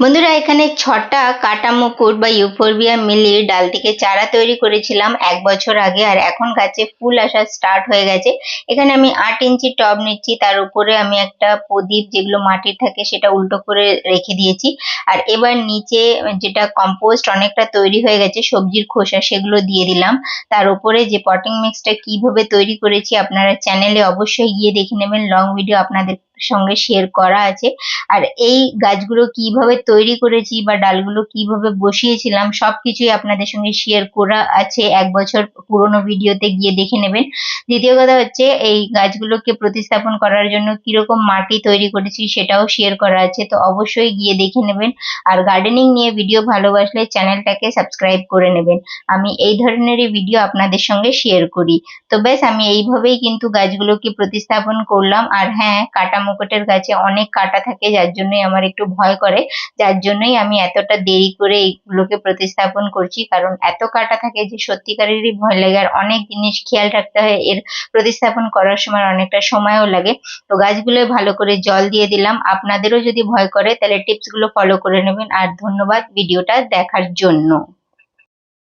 বন্ধুরা, এখানে ৬টা কাটা মুকুট বা ইউফোরবিয়া মিলিয়ে ডাল থেকে চারা তৈরি করেছিলাম ১ বছর আগে, আর এখন গাছে ফুল আসা স্টার্ট হয়ে গেছে। এখানে আমি ৮ ইঞ্চি টব নিচ্ছি, তার উপরে আমি একটা প্রদীপ যেগুলো মাটির থাকে সেটা উল্টো করে রেখে দিয়েছি। আর এবার নিচে যেটা কম্পোস্ট অনেকটা তৈরি হয়ে গেছে, সবজির খোসা, সেগুলো দিয়ে দিলাম। তার উপরে যে পটিং মিক্সটা কিভাবে তৈরি করেছি আপনারা চ্যানেলে অবশ্যই গিয়ে দেখে নেবেন, লং ভিডিও আপনাদের সঙ্গে শেয়ার করা আছে। আর এই গাছগুলো কিভাবে তৈরি করেছি বা ডালগুলো কিভাবে বসিয়েছিলাম সবকিছুই আপনাদের সঙ্গে শেয়ার করা আছে, ১ বছর পুরোনো ভিডিওতে গিয়ে দেখে নেবেন। দ্বিতীয় কথা হচ্ছে, এই গাছগুলোকে প্রতিস্থাপন করার জন্য কিরকম মাটি তৈরি করেছি সেটাও শেয়ার করা আছে, তো অবশ্যই গিয়ে দেখে নেবেন। আর গার্ডেনিং নিয়ে ভিডিও ভালোবাসলে চ্যানেলটাকে সাবস্ক্রাইব করে নেবেন। আমি এই ধরনেরই ভিডিও আপনাদের সঙ্গে শেয়ার করি। তো ব্যাস, আমি এইভাবেই কিন্তু গাছগুলোকে প্রতিস্থাপন করলাম। আর হ্যাঁ, কাটা মুকুটের গাছে অনেক কাটা থাকে, যার জন্যই আমার একটু ভয় করে, যার জন্যই আমি এতটা দেরি করে এইগুলোকে প্রতিস্থাপন করছি, কারণ এত কাটা থাকে যে সত্যিকারেরই ভয় লাগে। আর অনেক জিনিস খেয়াল রাখতে হয়, এর প্রতিস্থাপন করার সময় অনেকটা সময়ও লাগে। তো গাছগুলো ভালো করে জল দিয়ে দিলাম। আপনাদেরও যদি ভয় করে তাহলে টিপস গুলো ফলো করে নেবেন। আর ধন্যবাদ ভিডিওটা দেখার জন্য।